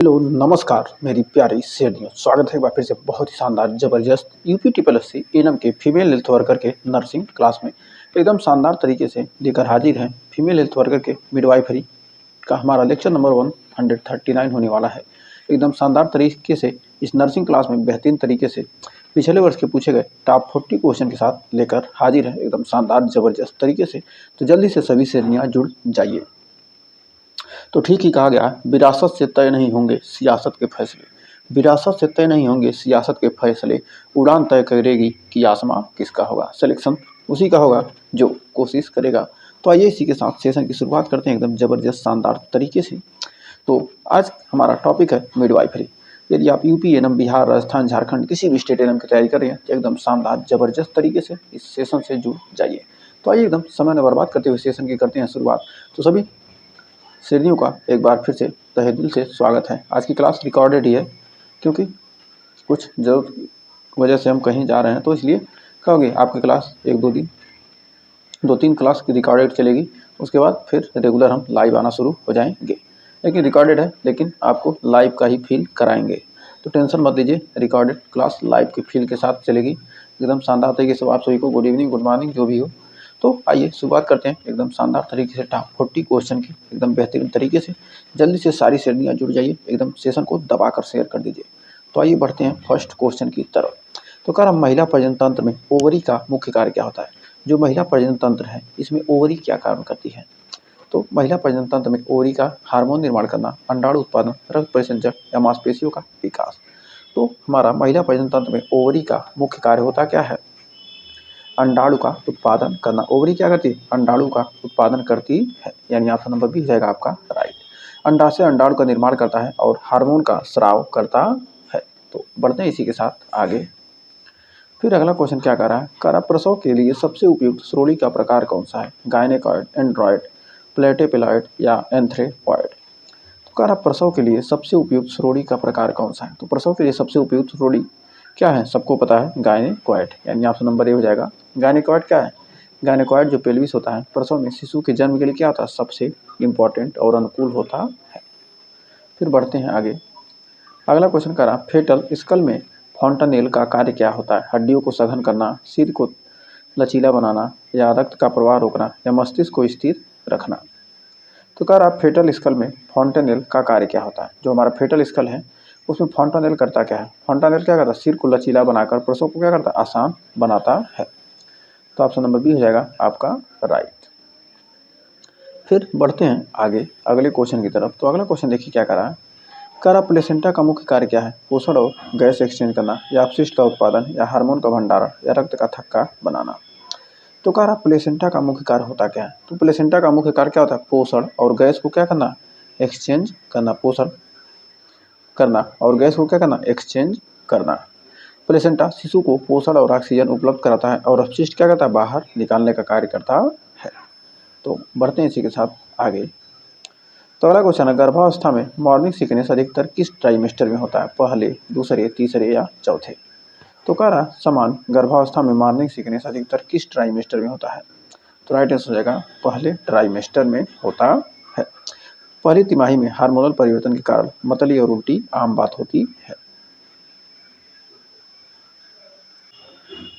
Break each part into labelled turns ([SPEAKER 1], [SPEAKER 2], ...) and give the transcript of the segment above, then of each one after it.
[SPEAKER 1] Hello नमस्कार मेरी प्यारी शेरनियों, स्वागत है एक बार फिर से बहुत ही शानदार ज़बरदस्त UP triple S C ANM के फीमेल हेल्थ वर्कर के नर्सिंग क्लास में एकदम शानदार तरीके से लेकर हाजिर हैं। फीमेल हेल्थ वर्कर के मिडवाइफरी का हमारा लेक्चर नंबर 139 होने वाला है। एकदम शानदार तरीके से इस नर्सिंग क्लास में बेहतरीन तरीके से पिछले वर्ष के पूछे गए टॉप 40 क्वेश्चन के साथ लेकर हाजिर है एकदम शानदार ज़बरदस्त तरीके से। तो जल्दी से सभी शेरनियाँ जुड़ जाइए। तो ठीक ही कहा गया, विरासत से तय नहीं होंगे सियासत के फैसले। विरासत से तय नहीं होंगे सियासत के फैसले, उड़ान तय करेगी कि आसमां किसका होगा। सिलेक्शन उसी का होगा जो कोशिश करेगा। तो आइए इसी के साथ सेशन की शुरुआत करते हैं एकदम ज़बरदस्त शानदार तरीके से। तो आज हमारा टॉपिक है मिडवाइफरी। यदि आप यूपी एनएम, बिहार, राजस्थान, झारखंड किसी भी स्टेट एनएम की तैयारी कर रहे हैं तो एकदम शानदार ज़बरदस्त तरीके से इस सेशन से जुड़ जाइए। तो आइए एकदम समय न बर्बाद करते हुए सेशन की करते हैं शुरुआत। तो सभी शेरनियों का एक बार फिर से तहे दिल से स्वागत है। आज की क्लास रिकॉर्डेड ही है क्योंकि कुछ ज़रूरत की वजह से हम कहीं जा रहे हैं, तो इसलिए कहोगे आपकी क्लास एक दो तीन क्लास की रिकॉर्डेड चलेगी। उसके बाद फिर रेगुलर हम लाइव आना शुरू हो जाएंगे। लेकिन रिकॉर्डेड है, लेकिन आपको लाइव का ही फील कराएंगे, तो टेंशन मत लीजिए। रिकॉर्डेड क्लास लाइव के फील के साथ चलेगी एकदम शानदार तरीके से। आप सभी को गुड इवनिंग, गुड मॉर्निंग जो भी हो। तो आइए शुरुआत करते हैं एकदम शानदार तरीके से टॉप 40 क्वेश्चन की एकदम बेहतरीन तरीके से। जल्दी से सारी शेरनियाँ जुड़ जाइए, एकदम सेशन को दबाकर शेयर कर दीजिए। तो आइए बढ़ते हैं फर्स्ट क्वेश्चन की तरफ। तो कह रहा महिला प्रजनन तंत्र में ओवरी का मुख्य कार्य क्या होता है। जो महिला प्रजनन तंत्र है इसमें ओवरी क्या कार्य करती है। तो महिला प्रजनन तंत्र में ओवरी का हार्मोन निर्माण करना, अंडाणु उत्पादन, रक्त परिसंचय या मांसपेशियों का विकास। तो हमारा महिला प्रजनन तंत्र में ओवरी का मुख्य कार्य होता क्या है, अंडाणु का उत्पादन करना। ओवरी क्या करती है, अंडाणु का उत्पादन करती है, यानी ऑप्शन नंबर बी हो जाएगा आपका राइट। अंडाशय अंडाणु का निर्माण करता है और हार्मोन का स्राव करता है। तो बढ़ते हैं इसी के साथ आगे। फिर अगला क्वेश्चन क्या कर रहा है, कह रहा प्रसव के लिए सबसे उपयुक्त श्रोणि का प्रकार कौन सा है, गायनेकॉइड, एंड्रॉइड, प्लेटेपेलॉइड या एंथ्रेपॉइड। तो कह रहा प्रसव के लिए सबसे उपयुक्त श्रोणि का प्रकार कौन सा है। तो प्रसव के लिए सबसे उपयुक्त श्रोणि क्या है, सबको पता है, गायनेकॉइड, यानी ऑप्शन नंबर ए हो जाएगा। गायनेकॉइड क्या है, गायनेकॉइड जो पेल्विस होता है प्रसव में शिशु के जन्म के लिए क्या होता है, सबसे इम्पॉर्टेंट और अनुकूल होता है। फिर बढ़ते हैं आगे। अगला क्वेश्चन करा फेटल स्कल में फॉन्टानेल का कार्य क्या होता है, हड्डियों को सघन करना, सिर को लचीला बनाना या रक्त का प्रवाह रोकना या मस्तिष्क को स्थिर रखना। तो कह रहा फेटल स्कल में फॉन्टानेल का कार्य क्या होता है। जो हमारा फेटल स्कल है उसमें फॉन्टानेल करता क्या है, फॉन्टानेल क्या करता है, सिर को लचीला बनाकर प्रसव को क्या करता है, आसान बनाता है। तो ऑप्शन नंबर बी हो जाएगा आपका राइट। फिर बढ़ते हैं आगे अगले क्वेश्चन की तरफ। तो अगला क्वेश्चन देखिए क्या कर रहा है, कह रहा प्लेसेंटा का मुख्य कार्य क्या है, पोषण और गैस एक्सचेंज करना या अपशिष्ट का उत्पादन या हार्मोन का भंडारण या रक्त का थक्का बनाना। तो कह रहा प्लेसेंटा का मुख्य कार्य होता क्या है। तो प्लेसेंटा का मुख्य कार्य क्या होता है, पोषण और गैस को क्या करना, एक्सचेंज करना, पोषण करना और गैस को क्या करना, एक्सचेंज करना। प्लेसेंटा शिशु को पोषण और ऑक्सीजन उपलब्ध कराता है और अपशिष्ट क्या करता है, बाहर निकालने का कार्य करता है। तो बढ़ते हैं इसी के साथ आगे। तो अगला क्वेश्चन है, गर्भावस्था में मॉर्निंग सिकनेस अधिकतर किस ट्राइमेस्टर में होता है, पहले, दूसरे, तीसरे या चौथे। तो कह रहा समान गर्भावस्था में मॉर्निंग सिकनेस अधिकतर किस ट्राइमेस्टर में होता है। तो राइट आंसर हो जाएगा पहले ट्राइमेस्टर में होता है। पहली तिमाही में हार्मोनल परिवर्तन के कारण मतली और उल्टी आम बात होती है।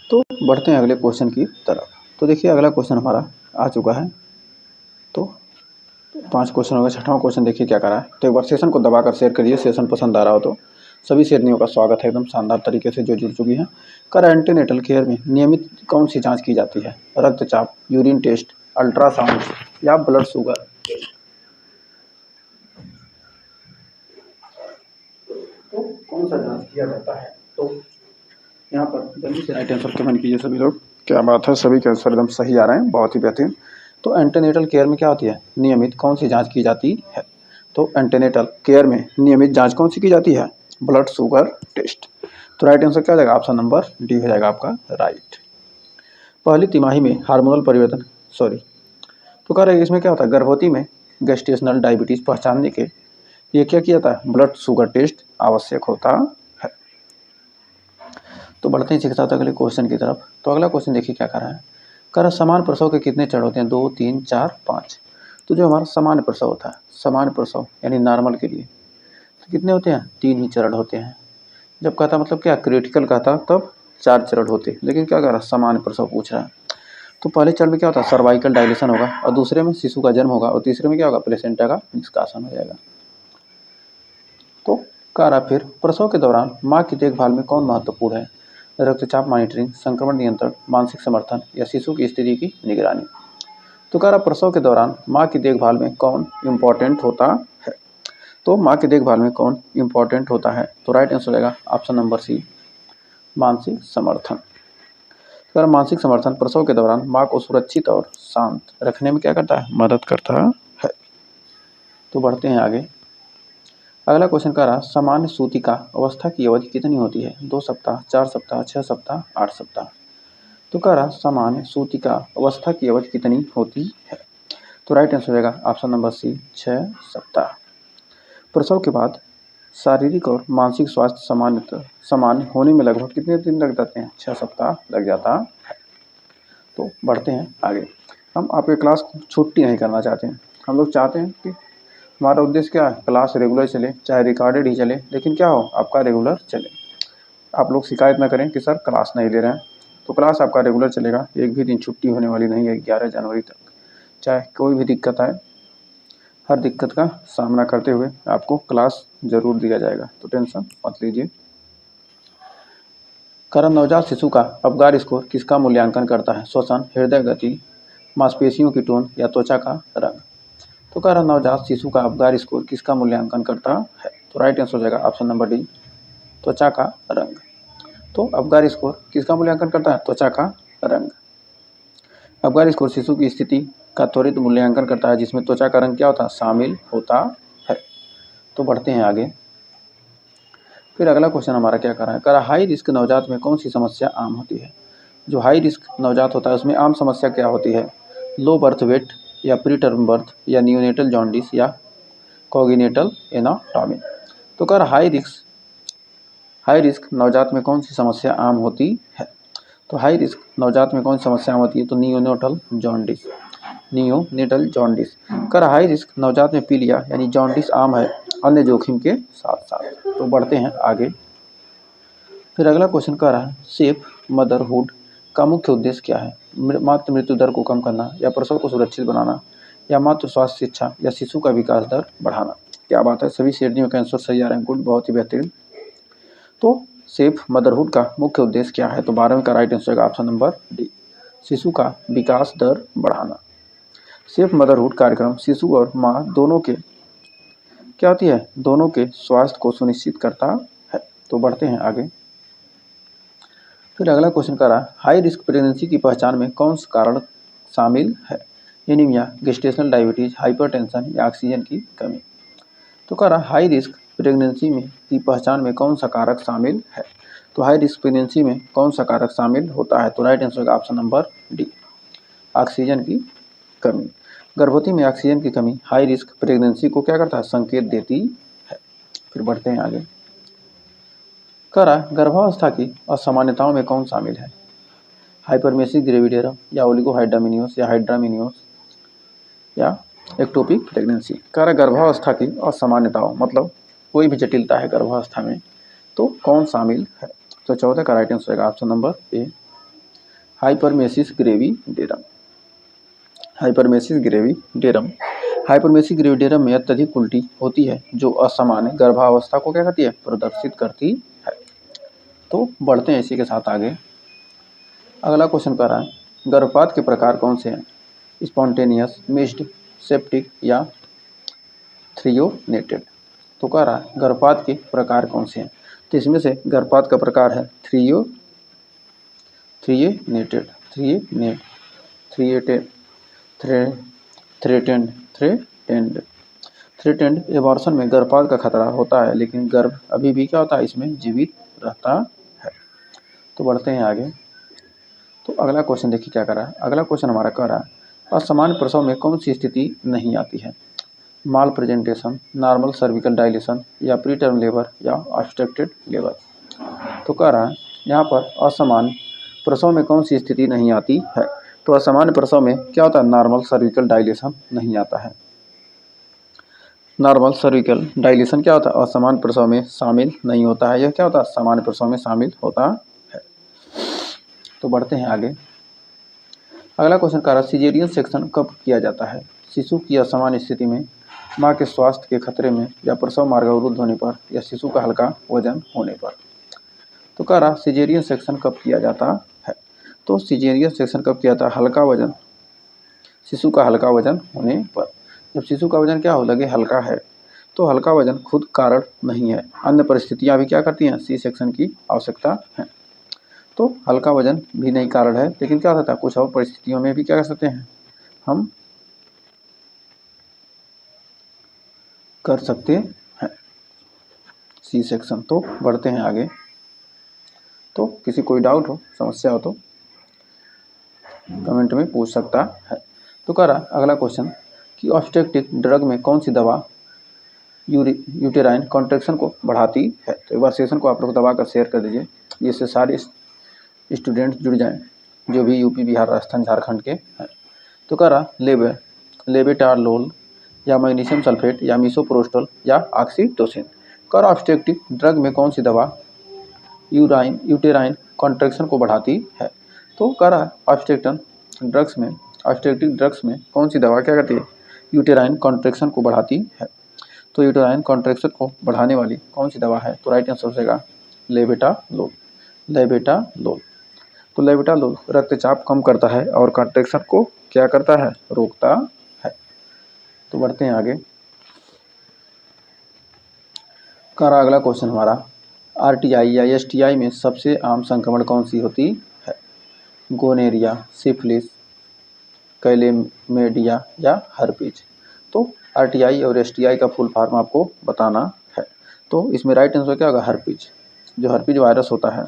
[SPEAKER 1] तो बढ़ते हैं अगले क्वेश्चन की तरफ। तो देखिए अगला क्वेश्चन हमारा आ चुका है। तो 5 क्वेश्चन हो गए, छठवां क्वेश्चन देखिए क्या करा है। तो एक बार सेशन को दबाकर शेयर करिए, सेशन पसंद आ रहा हो तो। सभी शेरनियों का स्वागत है एकदम शानदार तरीके से जो जुड़ चुकी हैं। कर एंटीनेटल केयर में नियमित कौन सी जांच की जाती है, रक्तचाप, यूरिन टेस्ट, अल्ट्रासाउंड या ब्लड शुगर। तो कौन सा जांच किया जाता है। तो यहाँ पर जल्दी से राइट आंसर कमेंट कीजिए सभी लोग। क्या बात है, सभी के आंसर एकदम सही आ रहे हैं, बहुत ही बेहतरीन। तो एंटीनेटल केयर में क्या होती है, नियमित कौन सी जांच की जाती है। तो एंटीनेटल केयर में नियमित जांच कौन सी की जाती है, ब्लड शुगर टेस्ट। तो राइट आंसर क्या हो जाएगा, ऑप्शन नंबर डी हो जाएगा आपका राइट। पहली तिमाही में हार्मोनल परिवर्तन, तो कह रहे हैं इसमें क्या होता है, गर्भवती में गेस्टेशनल डायबिटीज पहचानने के लिए क्या किया जाता है, ब्लड शुगर टेस्ट आवश्यक होता है। तो बढ़ते हैं इसी के साथ अगले क्वेश्चन की तरफ। तो अगला क्वेश्चन देखिए क्या कर रहा है, कह रहा समान प्रसव के कितने चरण होते हैं, 2, 3, 4, 5। तो जो हमारा सामान्य प्रसव होता है, सामान्य प्रसव यानी नॉर्मल के लिए तो कितने होते हैं? 3 ही चरण होते हैं। जब कहता मतलब क्या क्रिटिकल कहता तब 4 चरण होते, लेकिन क्या कह रहा है सामान्य प्रसव पूछ रहा है। तो पहले चरण में क्या होता है? सर्वाइकल डायलेशन होगा, और दूसरे में शिशु का जन्म होगा, और तीसरे में क्या होगा? प्लेसेंटा का निष्कासन हो जाएगा। तो कह रहा फिर प्रसव के दौरान माँ की देखभाल में कौन महत्वपूर्ण है? रक्तचाप मॉनिटरिंग, संक्रमण नियंत्रण, मानसिक समर्थन या शिशु की स्थिति की निगरानी। तो कह रहा प्रसव के दौरान माँ की देखभाल में कौन इम्पोर्टेंट होता है? तो माँ की देखभाल में कौन इम्पोर्टेंट होता है? तो राइट आंसर हो जाएगा ऑप्शन नंबर सी, मानसिक समर्थन। अगर मानसिक समर्थन प्रसव के दौरान माँ को सुरक्षित और शांत रखने में क्या करता है? मदद करता है। तो बढ़ते हैं आगे। अगला क्वेश्चन कह रहा सामान्य सूतिका अवस्था की अवधि कितनी होती है? 2 सप्ताह, 4 सप्ताह, 6 सप्ताह, 8 सप्ताह। तो कह रहा सामान्य सूतिका अवस्था की अवधि कितनी होती है? तो राइट आंसर हो जाएगा ऑप्शन नंबर सी, 6 सप्ताह। प्रसव के बाद शारीरिक और मानसिक स्वास्थ्य सामान्य होने में लगभग कितने दिन लग जाते हैं? 6 सप्ताह लग जाता है। तो बढ़ते हैं आगे। हम आपके क्लास को छुट्टी नहीं करना चाहते हैं। हम लोग चाहते हैं कि हमारा उद्देश्य क्या है? क्लास रेगुलर चले, चाहे रिकॉर्डेड ही चले, लेकिन क्या हो? आपका रेगुलर चले। आप लोग शिकायत ना करें कि सर क्लास नहीं ले रहे हैं। तो क्लास आपका रेगुलर चलेगा, एक भी दिन छुट्टी होने वाली नहीं है 11 जनवरी तक। चाहे कोई भी दिक्कत आए, हर दिक्कत का सामना करते हुए आपको क्लास जरूर दिया जाएगा, तो टेंशन मत लीजिए। कारण नवजात शिशु का अपगार स्कोर किसका मूल्यांकन करता है? श्वसन, हृदय गति, मांसपेशियों की टोन या त्वचा का रंग। तो कारण नवजात शिशु का अपगार स्कोर किसका मूल्यांकन करता है? तो राइट आंसर हो जाएगा ऑप्शन नंबर डी, त्वचा का रंग। तो अपगार स्कोर किसका मूल्यांकन करता है? त्वचा का रंग। अपगार स्कोर शिशु की स्थिति का त्वरित मूल्यांकन करता है, जिसमें त्वचा का रंग क्या होता है? शामिल होता है। तो बढ़ते हैं आगे। फिर अगला क्वेश्चन हमारा क्या कर रहा है? कह रहा हाई रिस्क नवजात में कौन सी समस्या आम होती है? जो हाई रिस्क नवजात होता है उसमें आम समस्या क्या होती है? लो बर्थ वेट या प्री टर्म बर्थ या न्यूनेटल जॉन्डिस या कॉगिनेटल एनाटॉमी। तो कह रहा हाई रिस्क नवजात में कौन सी समस्या आम होती है? तो हाई रिस्क नवजात में कौन सी समस्या आम होती है? तो नियोनेटल जॉन्डिस। कर हाई रिस्क नवजात में पीलिया यानी जॉन्डिस आम है, अन्य जोखिम के साथ साथ। तो बढ़ते हैं आगे। फिर अगला क्वेश्चन कह रहा है सेफ मदरहुड का मुख्य उद्देश्य क्या है? मातृ मृत्यु दर को कम करना, या प्रसव को सुरक्षित बनाना, या मातृ स्वास्थ्य शिक्षा, या शिशु का विकास दर बढ़ाना। क्या बात है, सभी श्रेणियों के आंसर सही आ रहे हैं, गुड, बहुत ही बेहतरीन। तो सेफ मदरहुड का मुख्य उद्देश्य क्या है? तो 12वीं का राइट आंसर है ऑप्शन नंबर डी, शिशु का विकास दर बढ़ाना। सेफ मदरहुड कार्यक्रम शिशु और माँ दोनों के क्या होती है? दोनों के स्वास्थ्य को सुनिश्चित करता है। तो बढ़ते हैं आगे। फिर अगला क्वेश्चन कर रहा है हाई रिस्क प्रेगनेंसी की पहचान में कौन सा कारण शामिल है? एनीमिया, गेस्टेशनल डायबिटीज, हाइपरटेंशन या ऑक्सीजन की कमी। तो कह रहा हाई रिस्क प्रेगनेंसी में की पहचान में कौन सा कारक शामिल है? तो हाई रिस्क प्रेगनेंसी में कौन सा कारक शामिल होता है? तो राइट आंसर होगा ऑप्शन नंबर डी, ऑक्सीजन की कमी। गर्भवती में ऑक्सीजन की कमी हाई रिस्क प्रेगनेंसी को क्या करता है? संकेत देती है। फिर बढ़ते हैं आगे। कह रहा गर्भावस्था की असामान्यताओं में कौन शामिल है? हाइपरमेसिक ग्रेविडेरम या ओलिगोहाइड्रामिनियोस या हाइड्रामिनियोस या एक्टोपिक प्रेगनेंसी। कह रहा गर्भावस्था की असामान्यताओं मतलब कोई भी जटिलता है गर्भावस्था में, तो कौन शामिल है? तो 14 का राइट आंसर है option number A, hyperemesis gravidarum. Hyperemesis gravidarum में अत्यधिक उल्टी होती है, जो असामान्य गर्भावस्था को क्या करती है? प्रदर्शित करती है। तो बढ़ते हैं इसी के साथ आगे। अगला क्वेश्चन कर रहा है गर्भपात के प्रकार कौन से हैं? स्पॉन्टेनियस, मिक्स्ड, सेप्टिक या थ्रियोनेटेड। तो कह रहा है गर्भपात के प्रकार कौन से हैं? तो इसमें से गर्भपात का प्रकार है थ्रेटेंड एबॉर्शन में गर्भपात का खतरा होता है, लेकिन गर्भ अभी भी क्या होता है? इसमें जीवित रहता है। तो बढ़ते हैं आगे। तो अगला क्वेश्चन देखिए क्या कर रहा है। अगला क्वेश्चन हमारा कह रहा है असामान्य प्रसव में कौन सी स्थिति नहीं आती है? माल प्रेजेंटेशन, नॉर्मल सर्विकल डायलेशन या प्री टर्म लेबर या ऑब्स्ट्रक्टेड लेबर। तो कह रहा है यहाँ पर असामान्य प्रसव में कौन सी स्थिति नहीं आती है? तो असामान्य प्रसव में क्या होता है? नॉर्मल सर्विकल डायलेशन नहीं आता है। नॉर्मल सर्विकल डायलेशन क्या होता है, असमान प्रसव में शामिल नहीं होता है। यह क्या होता है, सामान्य प्रसव में शामिल होता है। तो बढ़ते हैं आगे। अगला क्वेश्चन कह रहा है सिजेरियन सेक्शन कब किया जाता है, शिशु की असामान्य स्थिति में, माँ के स्वास्थ्य के खतरे में, या प्रसव मार्ग अवरुद्ध होने पर, या शिशु का हल्का वजन होने पर। तो कह रहा सिजेरियन सेक्शन कब किया जाता है। तो सिजेरियन सेक्शन कब किया जाता है, हल्का वजन, शिशु का हल्का वजन होने पर। जब शिशु का वजन क्या हो लगे हल्का है, तो हल्का वजन खुद कारण नहीं है, अन्य परिस्थितियां भी क्या करती हैं, सी सेक्शन की आवश्यकता है। तो हल्का वजन भी नहीं कारण है, लेकिन क्या होता है कुछ और परिस्थितियों में भी क्या कर सकते हैं, हम कर सकते हैं सी सेक्शन। तो बढ़ते हैं आगे। तो किसी कोई डाउट हो, समस्या हो तो कमेंट में पूछ सकता है। तो कह रहा अगला क्वेश्चन कि ऑब्स्टेट्रिक ड्रग में कौन सी दवा यूटेराइन कॉन्ट्रैक्शन को बढ़ाती है। तो एक बार सेशन को आप लोग दबा कर शेयर कर दीजिए, जिससे सारे स्टूडेंट जुड़ जाएं जो भी यूपी, बिहार, राजस्थान, झारखंड के हैं। तो कह रहा लेबेटालोल, या मैग्नीशियम सल्फेट, या मिसोप्रोस्टोल, या ऑक्सीटोसिन। कह रहा ऑब्स्टेट्रिक ड्रग में कौन सी दवा यूटेराइन कॉन्ट्रैक्शन को बढ़ाती है। तो कह रहा ऑब्स्टेट्रिक ड्रग्स में कौन सी दवा क्या करती है, यूटेराइन कॉन्ट्रैक्शन को बढ़ाती है। तो यूटेराइन कॉन्ट्रैक्शन को बढ़ाने वाली कौन सी दवा है, तो राइट आंसर हो जाएगा लेबेटालोल। तो लेबेटालोल रक्तचाप कम करता है और कॉन्ट्रैक्शन को क्या करता है, रोकता है। तो बढ़ते हैं आगे। कर अगला क्वेश्चन हमारा आरटीआई या एसटीआई में सबसे आम संक्रमण कौन सी होती है, गोनेरिया, सिफिलिस, कैलेमेडिया, या हर्पीज। तो आरटीआई और एसटीआई का फुल फॉर्म आपको बताना है। तो इसमें राइट आंसर क्या होगा, हर्पीज। जो हर्पीज वायरस होता है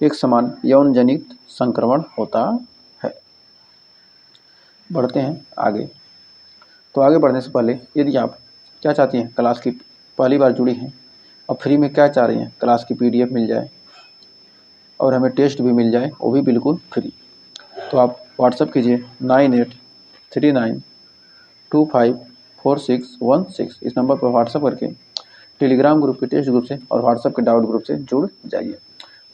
[SPEAKER 1] एक समान यौन जनित संक्रमण होता है। बढ़ते हैं आगे। तो आगे बढ़ने से पहले यदि आप क्या चाहती हैं, क्लास की पहली बार जुड़ी हैं और फ्री में क्या चाह रही हैं, क्लास की पीडीएफ मिल जाए और हमें टेस्ट भी मिल जाए, वो भी बिल्कुल फ्री, तो आप व्हाट्सअप कीजिए 9839254616। इस नंबर पर व्हाट्सअप करके टेलीग्राम ग्रुप के टेस्ट ग्रुप से और व्हाट्सअप के डाउट ग्रुप से जुड़ जाइए।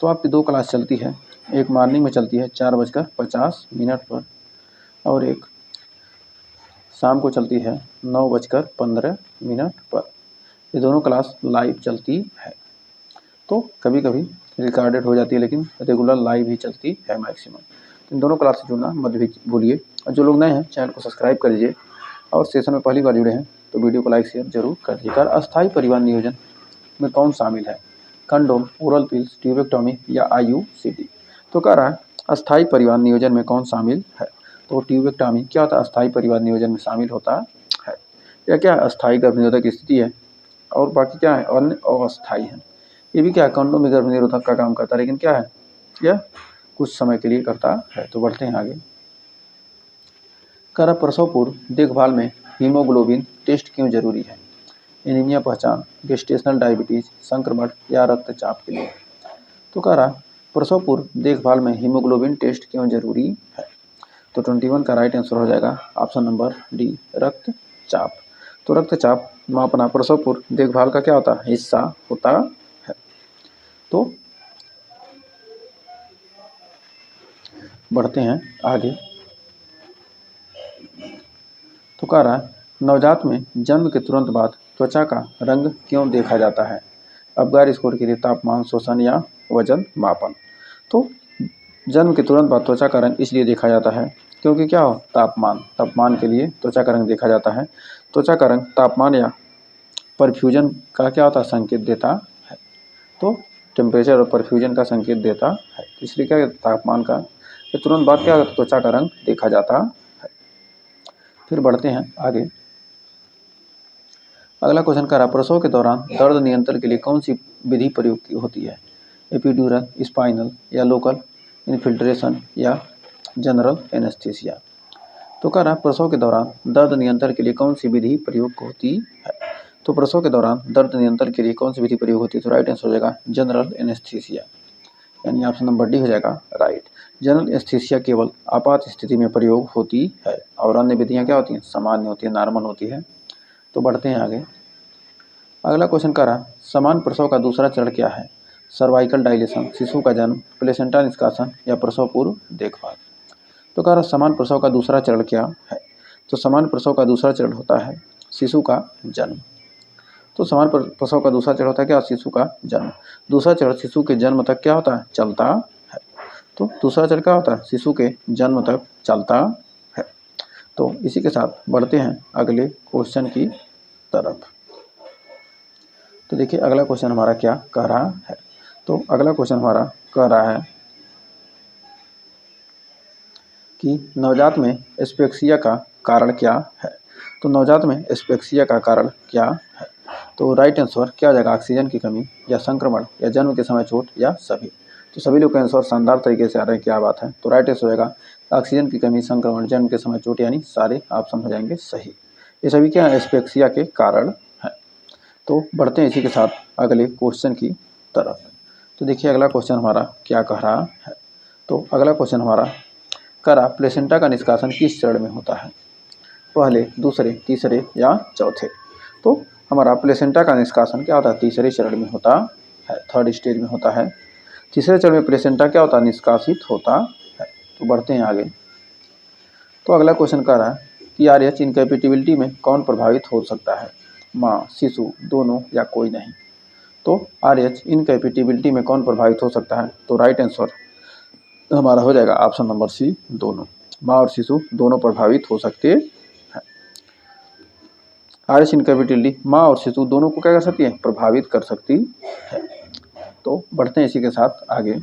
[SPEAKER 1] तो आपकी 2 क्लास चलती है, एक मॉर्निंग में चलती है 4:50 पर, और एक शाम को चलती है 9:15 पर। ये दोनों क्लास लाइव चलती है। तो कभी कभी रिकॉर्डेड हो जाती है, लेकिन रेगुलर लाइव ही चलती है मैक्सिमम। तो इन दोनों क्लास से जुड़ना मत भी भूलिए। और जो लोग नए हैं चैनल को सब्सक्राइब कर लीजिए, और सेशन में पहली बार जुड़े हैं तो वीडियो को लाइक शेयर जरूर कर दीजिएगा। अस्थायी परिवार नियोजन में कौन शामिल है, कंडोम, ओरल पिल्स, ट्यूबेक्टोमी, या आईयूसीडी। तो कह रहा है अस्थायी परिवार नियोजन में कौन शामिल है। तो ट्यूबेक्टोमी क्या होता है, अस्थायी परिवार नियोजन में शामिल होता है। या क्या अस्थायी गर्भनिरोधक स्थिति है, और बाकी क्या है, अन्य अस्थायी है। ये भी क्या है, कंडोम भी गर्भ निरोधक का काम करता है, लेकिन क्या है, यह कुछ समय के लिए करता है। तो बढ़ते हैं आगे। कह रहा प्रसव पूर्व देखभाल में हीमोग्लोबिन टेस्ट क्यों जरूरी है, एनीमिया पहचान, गेस्टेशनल डायबिटीज, संक्रमण, या रक्तचाप के लिए। तो कह रहा प्रसव पूर्व देखभाल में हीमोग्लोबिन टेस्ट क्यों जरूरी है। तो 21 का राइट आंसर हो जाएगा ऑप्शन नंबर डी, रक्तचाप। तो रक्तचाप मापना प्रसव पूर्व देखभाल का क्या होता है, हिस्सा होता है। तो बढ़ते हैं आगे। तो कह रहा है नवजात में जन्म के तुरंत बाद त्वचा का रंग क्यों देखा जाता है, अबगार स्कोर के लिए तापमान, शोषण, या वजन मापन। तो जन्म के तुरंत बाद त्वचा का रंग इसलिए देखा जाता है क्योंकि क्या हो, तापमान के लिए त्वचा का रंग देखा जाता है। त्वचा का रंग तापमान या परफ्यूजन का क्या होता है, संकेत देता है। तो टेम्परेचर और परफ्यूजन का संकेत देता है, इसलिए क्या तापमान का तुरंत बाद क्या त्वचा का रंग देखा जाता है। फिर बढ़ते हैं आगे। अगला क्वेश्चन कर रहा प्रसव के दौरान दर्द नियंत्रण के लिए कौन सी विधि प्रयोग होती है, एपिड्यूरल, स्पाइनल, या लोकल इन्फिल्ट्रेशन, या जनरल एनेस्थीसिया। तो कह रहा प्रसव के दौरान दर्द नियंत्रण के लिए कौन सी विधि प्रयोग होती है। तो प्रसव के दौरान दर्द नियंत्रण के लिए कौन सी विधि प्रयोग होती है, तो राइट आंसर हो जाएगा जनरल एनेस्थीसिया, यानी ऑप्शन नंबर डी हो जाएगा राइट। जनरल एनेस्थीसिया केवल आपात स्थिति में प्रयोग होती है, और अन्य विधियां क्या होती हैं, सामान्य होती है, नॉर्मल होती है। तो बढ़ते हैं आगे। अगला क्वेश्चन कह रहा समान प्रसव का दूसरा चरण क्या है? सर्वाइकल डायलेशन, शिशु का जन्म, प्लेसेंटा निष्कासन या प्रसव पूर्व देखभाल। तो कह रहा समान प्रसव का दूसरा चरण क्या है? तो समान प्रसव का दूसरा चरण होता है शिशु का जन्म। तो समान प्रसव का दूसरा चरण होता है क्या? शिशु का जन्म। दूसरा चरण शिशु के जन्म तक क्या होता है? चलता है। तो दूसरा चरण क्या होता है? शिशु के जन्म तक चलता है। तो इसी के साथ बढ़ते हैं अगले क्वेश्चन की तरफ। तो देखिए अगला क्वेश्चन हमारा क्या कह रहा है। तो अगला क्वेश्चन हमारा कह रहा है कि नवजात में एस्पेक्सिया का कारण क्या है? तो नवजात में एस्पेक्सिया का कारण क्या है? तो राइट आंसर क्या हो जाएगा? ऑक्सीजन की कमी या संक्रमण या जन्म के समय चोट या सभी। तो सभी लोग का आंसर शानदार तरीके से आ रहे हैं, क्या बात है। तो राइट आंसर हो जाएगा ऑक्सीजन की कमी, संक्रमण, जन्म के समय चोट, यानी सारे ऑप्शन हो जाएंगे सही। ये सभी क्या है? एस्पेक्सिया के कारण है। तो बढ़ते हैं इसी के साथ अगले क्वेश्चन की तरफ। तो देखिए अगला क्वेश्चन हमारा क्या कह रहा है। तो अगला क्वेश्चन हमारा कह रहा प्लेसेंटा का निष्कासन किस चरण में होता है? पहले, दूसरे, तीसरे या चौथे। तो हमारा प्लेसेंटा का निष्कासन क्या होता है? तीसरे चरण में होता है, थर्ड स्टेज में होता है। तीसरे चरण में प्लेसेंटा क्या होता है? निष्कासित होता है। तो बढ़ते हैं आगे। तो अगला क्वेश्चन कह रहा है कि आरएच इनकैपेबिलिटी में कौन प्रभावित हो सकता है? माँ, शिशु, दोनों या कोई नहीं। तो आरएच इनकैपेबिलिटी में कौन प्रभावित हो सकता है? तो राइट आंसर हमारा हो जाएगा ऑप्शन नंबर सी, दोनों। माँ और शिशु दोनों प्रभावित हो सकते हैं। आरएच इनकैपेबिलिटी माँ और शिशु दोनों को क्या कर सकती है? प्रभावित कर सकती है। तो बढ़ते हैं इसी के साथ आगे।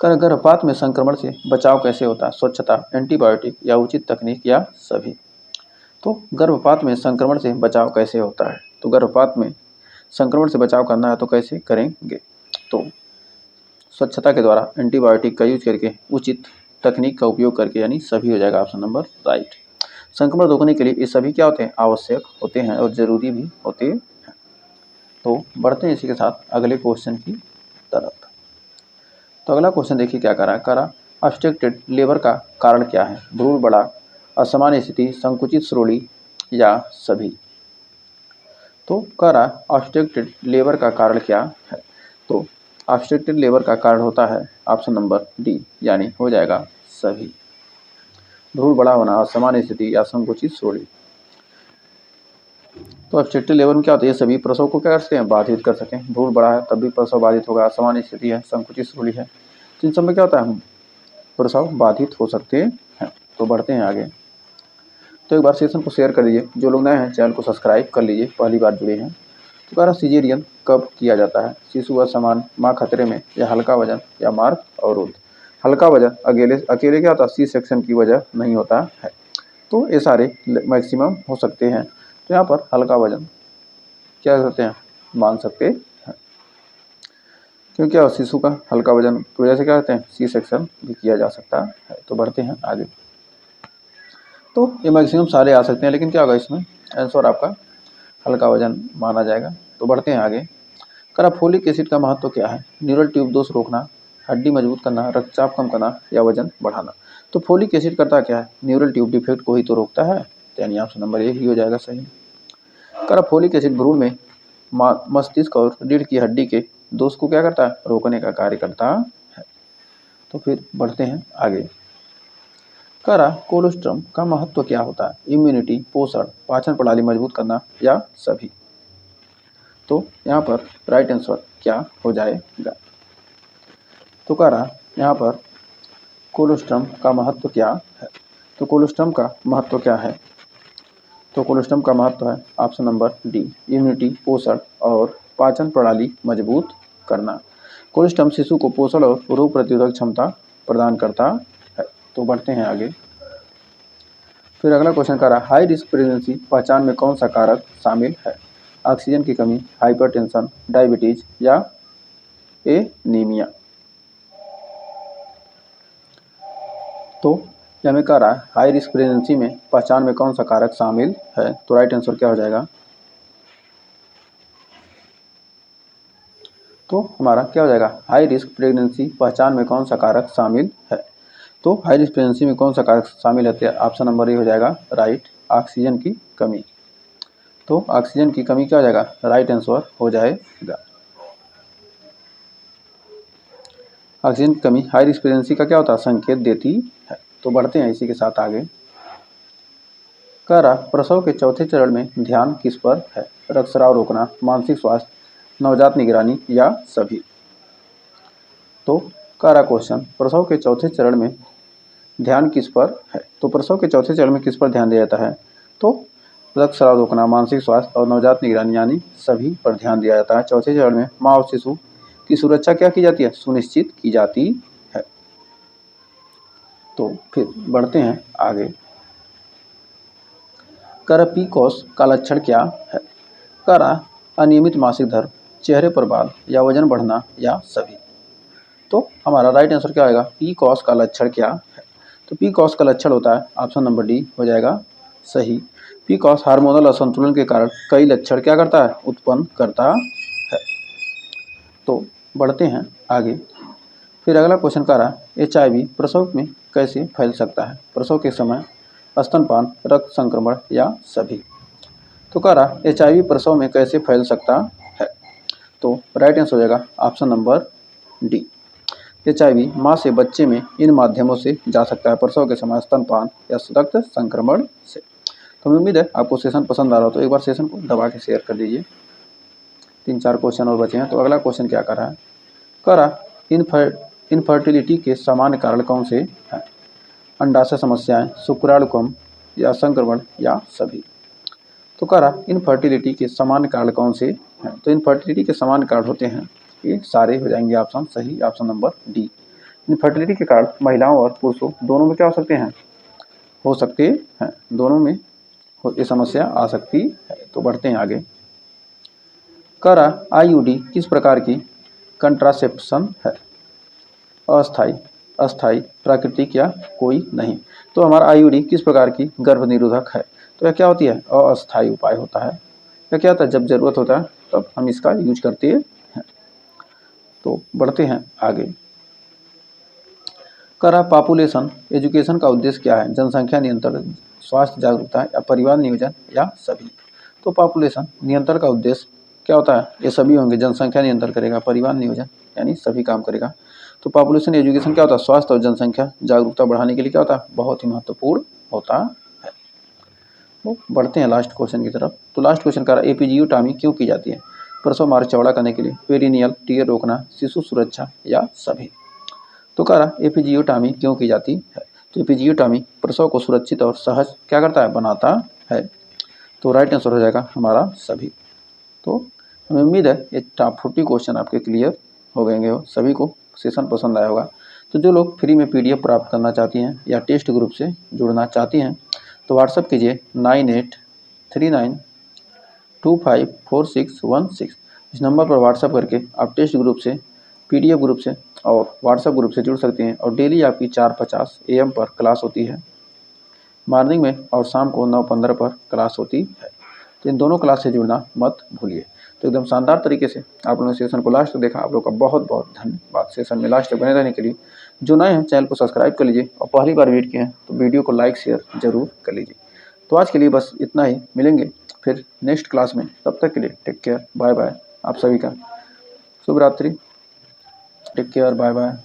[SPEAKER 1] गर्भपात में संक्रमण से बचाव कैसे होता है? स्वच्छता, एंटीबायोटिक या उचित तकनीक या सभी। तो गर्भपात में संक्रमण से बचाव कैसे होता है? तो गर्भपात में संक्रमण से बचाव करना है तो कैसे करेंगे? तो स्वच्छता के द्वारा, एंटीबायोटिक का यूज करके, उचित तकनीक का उपयोग करके, यानी सभी हो जाएगा ऑप्शन नंबर राइट। संक्रमण रोकने के लिए ये सभी क्या होते हैं? आवश्यक होते हैं और जरूरी भी होते हैं। तो बढ़ते हैं इसी के साथ अगले क्वेश्चन की तरफ। तो अगला क्वेश्चन देखिए क्या कह रहा ऑब्स्ट्रक्टेड लेबर का कारण क्या है? भ्रूण बड़ा, असामान्य स्थिति, संकुचित श्रोणि या सभी। तो कह रहा ऑब्स्ट्रक्टेड लेबर का कारण क्या है? तो ऑब्स्ट्रक्टेड लेबर का कारण होता है ऑप्शन नंबर डी, यानी हो जाएगा सभी। भ्रूण बड़ा होना, असामान्य स्थिति या संकुचित श्रोणि। तो ऑब्स्ट्रक्टेड लेबर में क्या होता है? ये सभी प्रसव को क्या कर सकते हैं? बाधित कर सकें। भ्रूण बड़ा है तब भी प्रसव बाधित होगा, असामान्य स्थिति है, संकुचित श्रोणि है, तो इन सब में क्या होता है? प्रसव बाधित हो सकते हैं। तो बढ़ते हैं आगे। तो एक बार सेशन को शेयर कर दीजिए। जो लोग नए हैं चैनल को सब्सक्राइब कर लीजिए, पहली बार जुड़े हैं। तो कह रहा सिजेरियन कब किया जाता है? शिशु असमान, माँ खतरे में, या हल्का वजन, या मार्ग अवरोध। हल्का वजन अकेले क्या होता है? सी सेक्शन की वजह नहीं होता है। तो ये सारे मैक्सिमम हो सकते हैं। तो यहाँ पर हल्का वजन क्या करते हैं? मान सकते हैं, क्योंकि शिशु का हल्का वजन की वजह से क्या कहते हैं? सी सेक्शन भी किया जा सकता है। तो बढ़ते हैं आगे। तो ये मैक्सिमम सारे आ सकते हैं, लेकिन क्या होगा इसमें? आंसर आपका हल्का वजन माना जाएगा। तो बढ़ते हैं आगे। करा फोलिक एसिड का महत्व क्या है? न्यूरल ट्यूब दोष रोकना, हड्डी मजबूत करना, रक्तचाप कम करना, या वजन बढ़ाना। तो फोलिक एसिड करता क्या है? न्यूरल ट्यूब डिफेक्ट को ही तो रोकता है, यानी ऑप्शन नंबर ए ही हो जाएगा सही। करा फोलिक एसिड भ्रूण में मस्तिष्क और रीढ़ की हड्डी के दोष को क्या करता है? रोकने का कार्य करता है। तो फिर बढ़ते हैं आगे। करा कोलोस्ट्रम का महत्व क्या होता है? इम्यूनिटी, पोषण, पाचन प्रणाली मजबूत करना, या सभी। तो यहाँ पर राइट आंसर क्या हो जाएगा? तो कह रहा यहाँ पर कोलोस्ट्रम का महत्व क्या है? तो कोलोस्ट्रम का महत्व क्या है? तो कोलोस्ट्रम का महत्व है ऑप्शन नंबर डी, इम्यूनिटी, पोषण और पाचन प्रणाली मजबूत करना। कोलोस्ट्रम शिशु को पोषण और रोग प्रतिरोधक क्षमता प्रदान करता है। तो बढ़ते हैं आगे। फिर अगला क्वेश्चन कर रहा हाई रिस्क प्रेगनेंसी पहचान में कौन सा कारक शामिल है? ऑक्सीजन की कमी, हाइपरटेंशन, डायबिटीज, या एनीमिया। तो हमें कह रहा है हाई रिस्क प्रेगनेंसी में पहचान में कौन सा कारक शामिल है? तो राइट आंसर क्या हो जाएगा? तो हमारा क्या हो जाएगा? हाई रिस्क प्रेगनेंसी पहचान में कौन सा कारक शामिल है? तो हाई रिस्क प्रेगनेंसी में कौन सा कारक शामिल है? ऑप्शन नंबर ए हो जाएगा राइट, ऑक्सीजन की कमी। तो ऑक्सीजन की कमी क्या हो जाएगा, राइट आंसर हो जाएगा। ऑक्सीजन की कमी हाई रेस्पिरेंसी का क्या होता है, संकेत देती है। तो बढ़ते हैं इसी के साथ आगे। कह रहा प्रसव के चौथे चरण में ध्यान किस पर है, रक्तस्राव रोकना, मानसिक स्वास्थ्य, नवजात निगरानी या सभी। तो कह रहा क्वेश्चन प्रसव के चौथे चरण में ध्यान किस पर है। तो प्रसव के चौथे चरण में किस पर ध्यान दिया जाता है, तो रक्तस्राव रोकना, मानसिक स्वास्थ्य और नवजात निगरानी यानी सभी पर ध्यान दिया जाता है। चौथे चरण में माँ और शिशु की सुरक्षा क्या की जाती है, सुनिश्चित की जाती है। तो फिर बढ़ते हैं आगे। कर पीकॉस का लक्षण क्या है, करा अनियमित मासिक धर्म, चेहरे पर बाल या वजन बढ़ना या सभी। तो हमारा राइट आंसर क्या आएगा, पीकॉस का लक्षण क्या है। तो पीकॉस का लक्षण होता है ऑप्शन नंबर डी हो जाएगा सही। पीकॉस हार्मोनल असंतुलन के कारण कई लक्षण क्या करता है, उत्पन्न करता है। तो बढ़ते हैं आगे। फिर अगला क्वेश्चन कह रहा है HIV प्रसव में कैसे फैल सकता है, प्रसव के समय, स्तनपान, रक्त संक्रमण या सभी। तो कह रहा HIV प्रसव में कैसे फैल सकता है। तो राइट आंसर हो जाएगा ऑप्शन नंबर डी। HIV माँ से बच्चे में इन माध्यमों से जा सकता है, प्रसव के समय, स्तनपान या रक्त संक्रमण से। तो हमें उम्मीद है आपको सेशन पसंद आ रहा हो, तो एक बार सेशन को दबा के शेयर कर दीजिए। 3-4 क्वेश्चन और बचे हैं। तो अगला क्वेश्चन क्या कर रहा है, कह रहा इनफर्टिलिटी के सामान्य कारण कौन से हैं, अंडाशय समस्याएं, शुक्राणु कम या संक्रमण या सभी। तो कह रहा इनफर्टिलिटी के सामान्य कारण कौन से हैं। तो इनफर्टिलिटी के सामान्य कारण होते हैं, ये सारे हो जाएंगे ऑप्शन सही, ऑप्शन नंबर डी। इनफर्टिलिटी के कारण महिलाओं और पुरुषों दोनों में क्या हो सकते हैं, हो सकते हैं, दोनों में ये समस्या आ सकती है। तो बढ़ते हैं आगे। कह रहा IUD किस प्रकार की कंट्रासेप्शन है, अस्थाई, अस्थाई, प्राकृतिक या कोई नहीं। तो हमारा IUD किस प्रकार की गर्भ निरोधक है। तो यह क्या होती है, अस्थाई उपाय होता है। यह क्या होता है, जब जरूरत होता है तब हम इसका यूज करते हैं। तो बढ़ते हैं आगे। कह रहा पॉपुलेशन एजुकेशन का उद्देश्य क्या है, जनसंख्या नियंत्रण, स्वास्थ्य जागरूकता या परिवार नियोजन या सभी। तो पॉपुलेशन नियंत्रण का उद्देश्य क्या होता है, ये सभी होंगे, जनसंख्या नियंत्रण करेगा, परिवार नियोजन यानी सभी काम करेगा। तो पॉपुलेशन एजुकेशन क्या होता है, स्वास्थ्य और जनसंख्या जागरूकता बढ़ाने के लिए क्या होता है, बहुत ही महत्वपूर्ण होता है। तो बढ़ते हैं लास्ट क्वेश्चन की तरफ। तो लास्ट क्वेश्चन का एपिजियोटॉमी क्यों की जाती है, प्रसव मार्ग चौड़ा करने के लिए, पेरिनियल टीयर रोकना, शिशु सुरक्षा या सभी। तो कह रहा एपिजियोटॉमी क्यों की जाती है। तो एपिजियोटॉमी प्रसव को सुरक्षित और सहज क्या करता है, बनाता है। तो राइट आंसर हो जाएगा हमारा सभी। तो हमें उम्मीद है ये टॉप 40 क्वेश्चन आपके क्लियर हो गएंगे, हो सभी को सेशन पसंद आया होगा। तो जो लोग फ्री में PDF प्राप्त करना चाहती हैं या टेस्ट ग्रुप से जुड़ना चाहती हैं तो व्हाट्सअप कीजिए 9839254616। इस नंबर पर व्हाट्सअप करके आप टेस्ट ग्रुप से, PDF ग्रुप से और व्हाट्सएप ग्रुप से जुड़ सकते हैं। और डेली आपकी 4:50 AM पर क्लास होती है, मॉर्निंग में, और शाम को 9:15 पर क्लास होती है। तो इन दोनों क्लास से जुड़ना मत भूलिए। तो एकदम शानदार तरीके से आप लोगों ने सेशन को लास्ट तक देखा, आप लोग का बहुत बहुत धन्यवाद। सेशन में लास्ट तक बने रहने के लिए। जो नए हैं चैनल को सब्सक्राइब कर लीजिए और पहली बार विजिट किए हैं तो वीडियो को लाइक शेयर जरूर कर लीजिए। तो आज के लिए बस इतना ही, मिलेंगे फिर नेक्स्ट क्लास में। तब तक के लिए टेक केयर, बाय बाय। आप सभी का शुभ रात्रि, टेक केयर, बाय बाय।